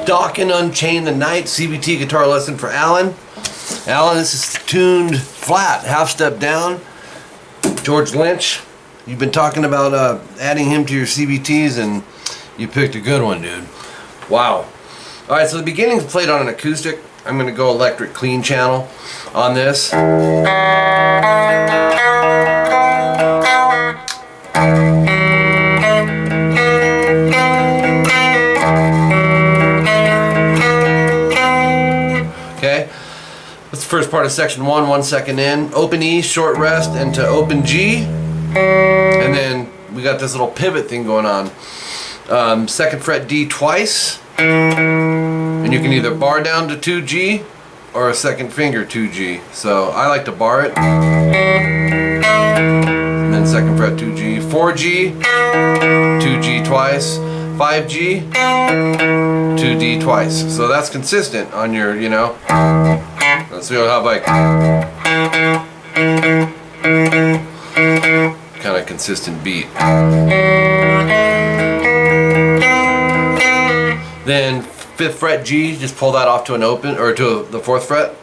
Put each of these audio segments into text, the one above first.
Dokken Unchain The Night, CVT guitar lesson for Alan. Alan, this is tuned flat, half step down. George Lynch, you've been talking about adding him to your CVTs, and you picked a good one, dude. Wow. Alright, so the beginning's played on an acoustic. I'm going to go electric clean channel on this. Okay, that's the first part of section 1, 1 second in. Open E, short rest, into open G. And then we got this little pivot thing going on. Second fret D twice. And you can either bar down to 2G or a second finger 2G. So I like to bar it. And then second fret 2G, 4G, 2G twice, 5G, 2D twice. So that's consistent on your, you know. So you'll have like kind of consistent beat. Then 5th fret G, just pull that off to an open, or to the 4th fret.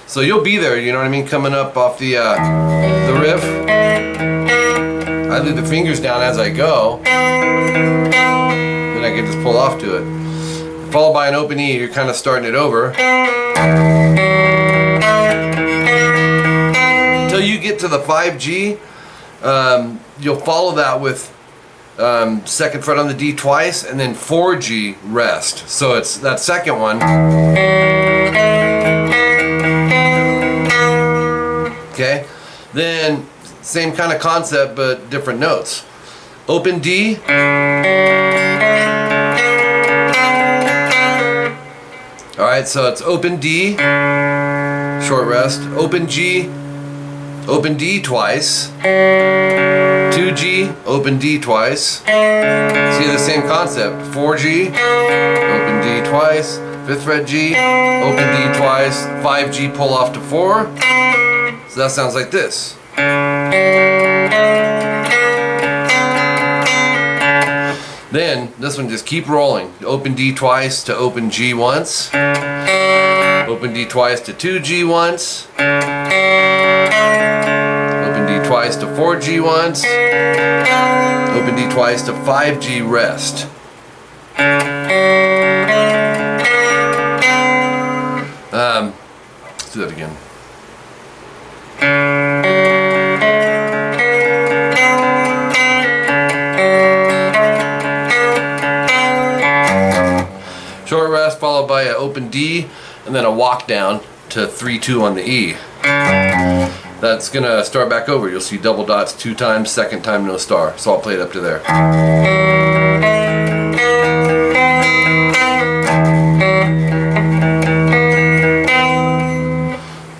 So you'll be there, you know what I mean, coming up off the riff. I leave the fingers down as I go. Then I can just pull off to it. Followed by an open E, you're kind of starting it over. Until you get to the 5G, you'll follow that with second fret on the D twice, and then 4G rest. So it's that second one. Okay, then same kind of concept but different notes. Open D, alright, so it's open D, short rest, open G, open D twice, 2G, open D twice. See the same concept. 4G, open D twice, 5th fret G, open D twice, 5G, pull off to 4. So that sounds like this. Then this one just keep rolling. Open D twice to open G once. Open D twice to 2G once. Open D twice to 4G once. Open D twice to 5G rest. Let's do that again. Short rest followed by an open D and then a walk down to 3-2 on the E. That's gonna start back over. You'll see double dots 2 times, second time no star. So I'll play it up to there.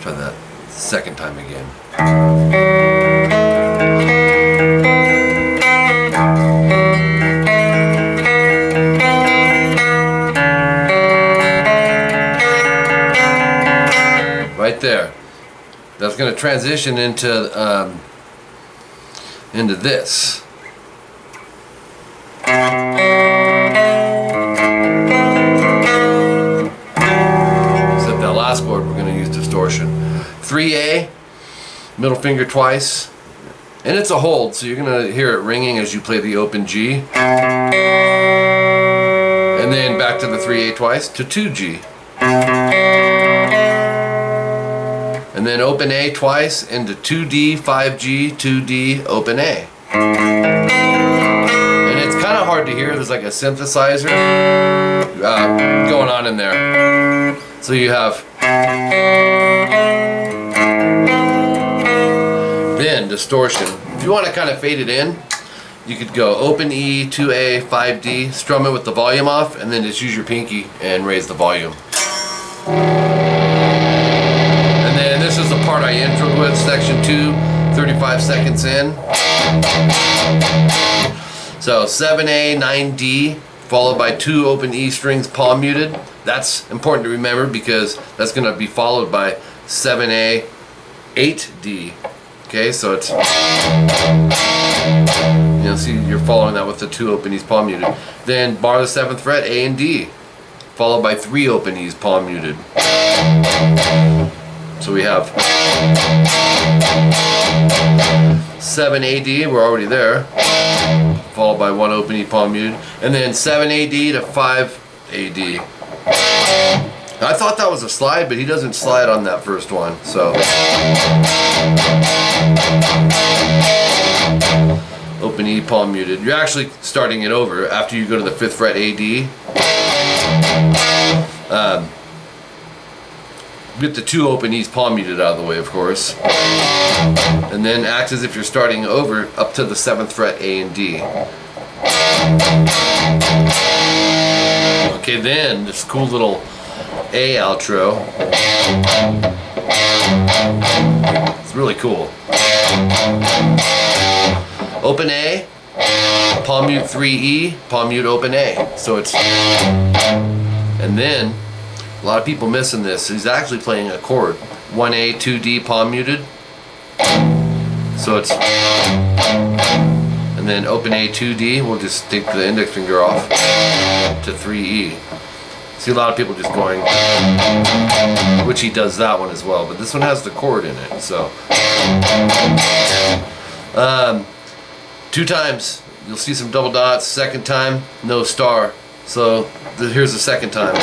Try that second time again. Right there. That's going to transition into this. Except that last chord we're going to use distortion. 3A, middle finger twice, and it's a hold, so you're going to hear it ringing as you play the open G. And then back to the 3A twice to 2G. And then open A twice into 2D, 5G, 2D, open A. And it's kind of hard to hear. There's like a synthesizer going on in there. So you have then distortion. If you want to kind of fade it in, you could go open E, 2A, 5D, strum it with the volume off, and then just use your pinky and raise the volume. This is the part I introed with, section 2, 35 seconds in. So 7A, 9D, followed by 2 open E strings palm muted. That's important to remember because that's going to be followed by 7A, 8D. Okay, so it's, you know, see, you're following that with the 2 open E's palm muted. Then bar the 7th fret, A and D, followed by 3 open E's palm muted. So we have 7AD, we're already there, followed by 1 open E palm muted, and then 7AD to 5AD. I thought that was a slide, but he doesn't slide on that first one, so. Open E palm muted. You're actually starting it over after you go to the 5th fret AD. Get the 2 open E's palm muted out of the way, of course. And then act as if you're starting over up to the 7th fret A and D. Okay, then this cool little A outro. It's really cool. Open A, palm mute 3E, palm mute open A. So it's, and then a lot of people missing this. He's actually playing a chord. 1A, 2D, palm muted. So it's, and then open A, 2D. We'll just take the index finger off to 3E. See a lot of people just going, which he does that one as well, but this one has the chord in it. So 2 times you'll see some double dots. Second time, no star. So here's the second time.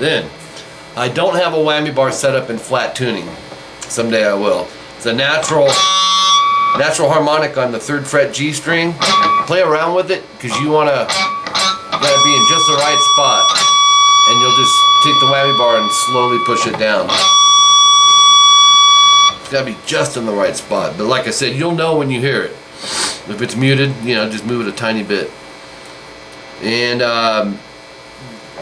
Then I don't have a whammy bar set up in flat tuning. Someday I will. It's a natural harmonic on the 3rd fret G string. Play around with it because you gotta be in just the right spot, and you'll just take the whammy bar and slowly push it down. It's gotta be just in the right spot. But like I said, you'll know when you hear it. If it's muted, you know, just move it a tiny bit. And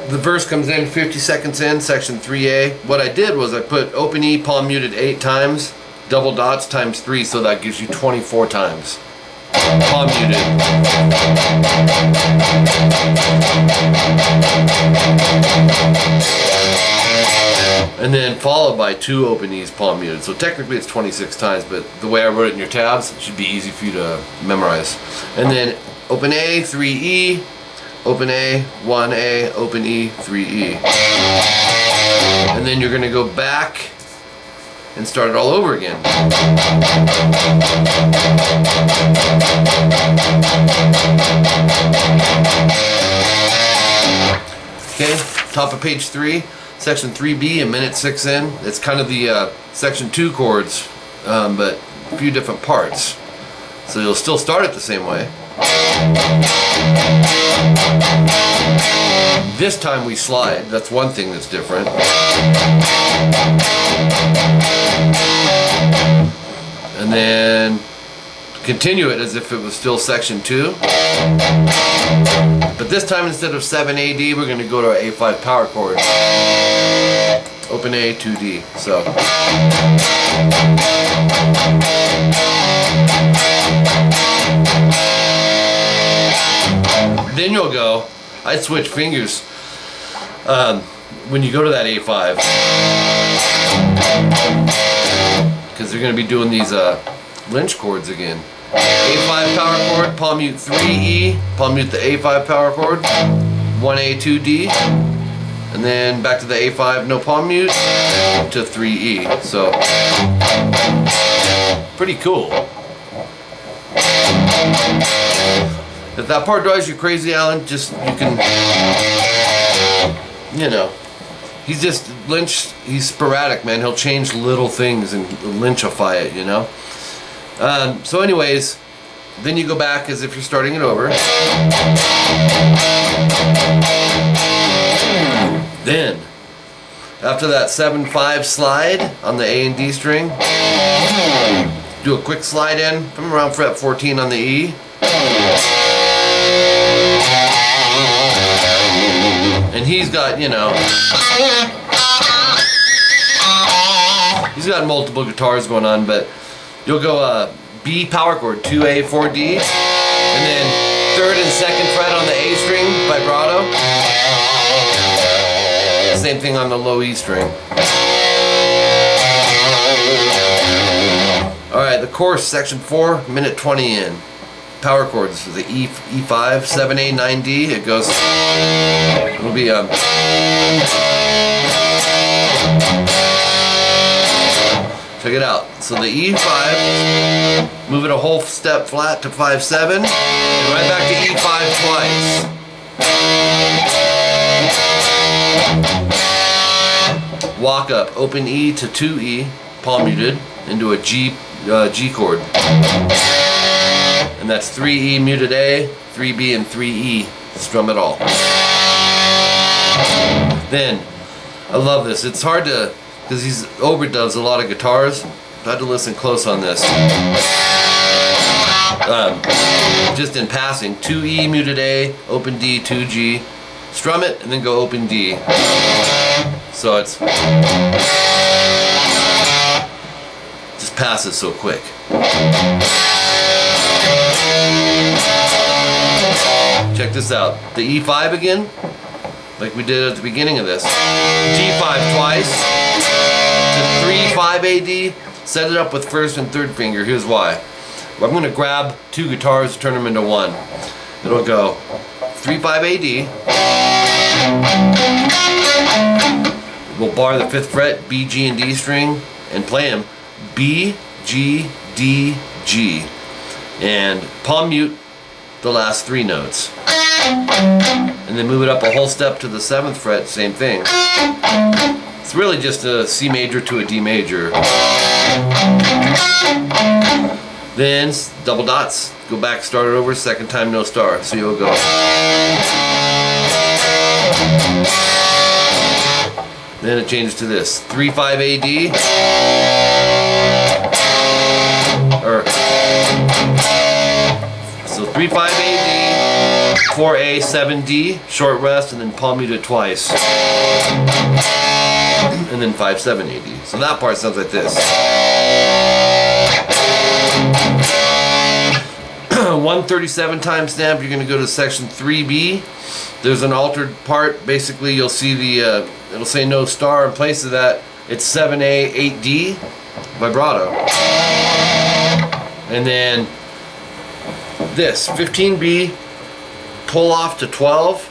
the verse comes in 50 seconds in, section 3A. What I did was I put open E palm muted 8 times, double dots times 3, so that gives you 24 times. Palm muted. And then followed by 2 open E's palm muted. So technically it's 26 times, but the way I wrote it in your tabs, it should be easy for you to memorize. And then open A, 3E, open A, 1A, open E, 3E. And then you're going to go back and start it all over again. Okay, top of page 3, section 3B, a minute 6 in. It's kind of the section 2 chords, but a few different parts. So you'll still start it the same way. This time we slide. That's one thing that's different. And then continue it as if it was still section 2. But this time instead of 7AD, we're going to go to our A5 power chord. Open A, 2D. So. Then you'll go, I'd switch fingers when you go to that A5, because they're going to be doing these Lynch chords again. A5 power chord, palm mute 3E, palm mute the A5 power chord, 1A, 2D, and then back to the A5, no palm mute, to 3E. So, pretty cool. If that part drives you crazy, Alan, just, you can, you know, he's just, Lynch, he's sporadic, man. He'll change little things and Lynchify it, you know. So anyways, then you go back as if you're starting it over. Then, after that 7-5 slide on the A and D string, do a quick slide in from around fret 14 on the E. And he's got, you know, he's got multiple guitars going on, but you'll go B B power chord, 2A, 4D, and then 3rd and 2nd fret on the A string, vibrato. Same thing on the low E string. Alright, the chorus, section 4, minute 20 in. Power chords, the E5, 7A, 9D, it goes, it'll be, check it out. So the E5, move it a whole step flat to 5/7, and right back to E5 twice. Walk up, open E to 2E, palm muted, into a G chord. And that's 3E muted A, 3B, and 3E. Strum it all. Then, I love this. It's hard to, because he's overdubs a lot of guitars. I had to listen close on this. Just in passing, 2E muted A, open D, 2G. Strum it, and then go open D. So it's just passes so quick. Check this out. The E5 again, like we did at the beginning of this. G5 twice to 3/5 AD. Set it up with 1st and 3rd finger. Here's why. I'm going to grab 2 guitars, turn them into one. It'll go 3/5 AD. We'll bar the 5th fret, B, G, and D string, and play them B, G, D, G, and palm mute the last 3 notes, and then move it up a whole step to the 7th fret, same thing. It's really just a C major to a D major. Then double dots, go back, start it over, 2nd time no star, so you'll go. Then it changes to this 3/5 AD, or so 3/5 AD, 4A, 7D, short rest, and then palm mute it twice, and then 5/7 AD. So that part sounds like this. 137 timestamp. You're going to go to section 3B. There's an altered part. Basically, you'll see the it'll say no star. In place of that, it's 7A, 8D, vibrato. And then this 15B, pull off to 12,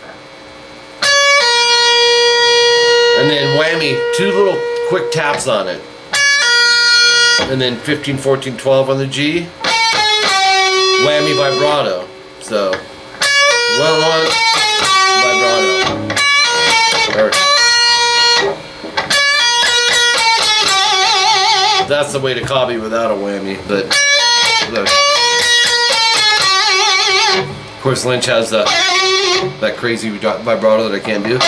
and then whammy, 2 little quick taps on it, and then 15, 14, 12 on the G, whammy vibrato. So 1, 1, vibrato. Or, that's the way to copy without a whammy, but look. Of course, Lynch has that crazy vibrato that I can't do.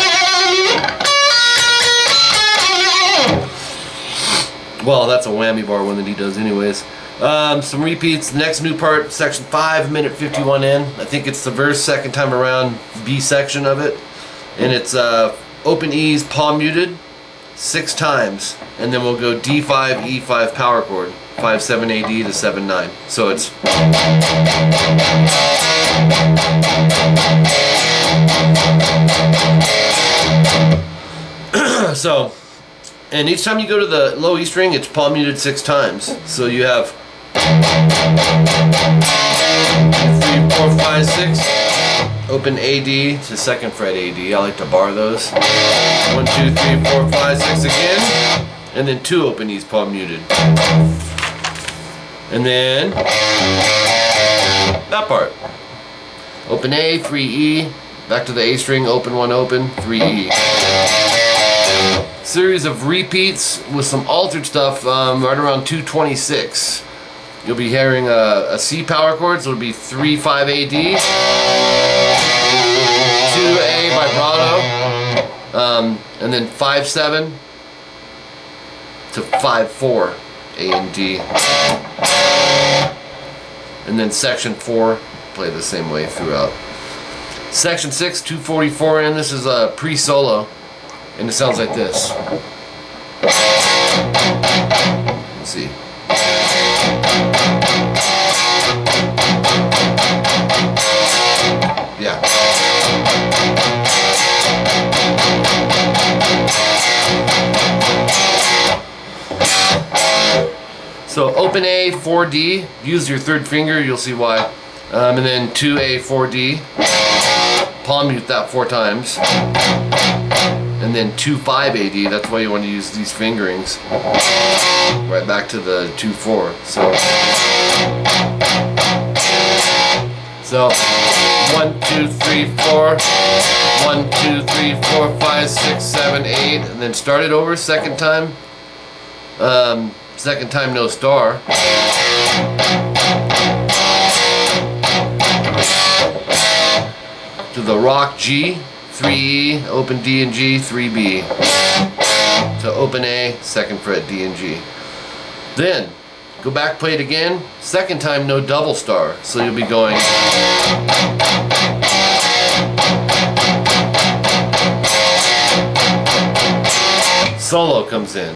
Well, that's a whammy bar one that he does anyways. Some repeats. The next new part, section 5, minute 51 in. I think it's the verse, 2nd time around, B section of it. And it's open E's, palm muted, 6 times. And then we'll go D5, E5 power chord, 5/7 AD to 7/9. So it's so, and each time you go to the low E string, it's palm muted 6 times. So you have 3, 4, 5, 6. Open AD to 2nd fret AD. I like to bar those. 1, 2, 3, 4, 5, 6 again, and then 2 open E's palm muted, and then that part. Open A, 3E, back to the A string. Open 1, open 3E. Series of repeats with some altered stuff right around 226. You'll be hearing a C power chord, so it'll be 3/5 AD, 2A vibrato, and then 5/7 to 5/4 A and D. And then section 4, play the same way throughout. Section 6, 244 in. This is a pre-solo, and it sounds like this. Let's see. So open A, 4D, use your third finger, you'll see why. And then 2A, 4D, palm mute that 4 times. And then 2-5 AD, that's why you want to use these fingerings. Right back to the 2-4. So 1, 2, 3, 4. 1, 2, 3, 4, 5, 6, 7, 8. And then start it over second time. Second time no star. To the rock G, 3E, open D and G, 3B. To open A, second fret D and G. Then go back, play it again. Second time no double star, so you'll be going. Solo comes in.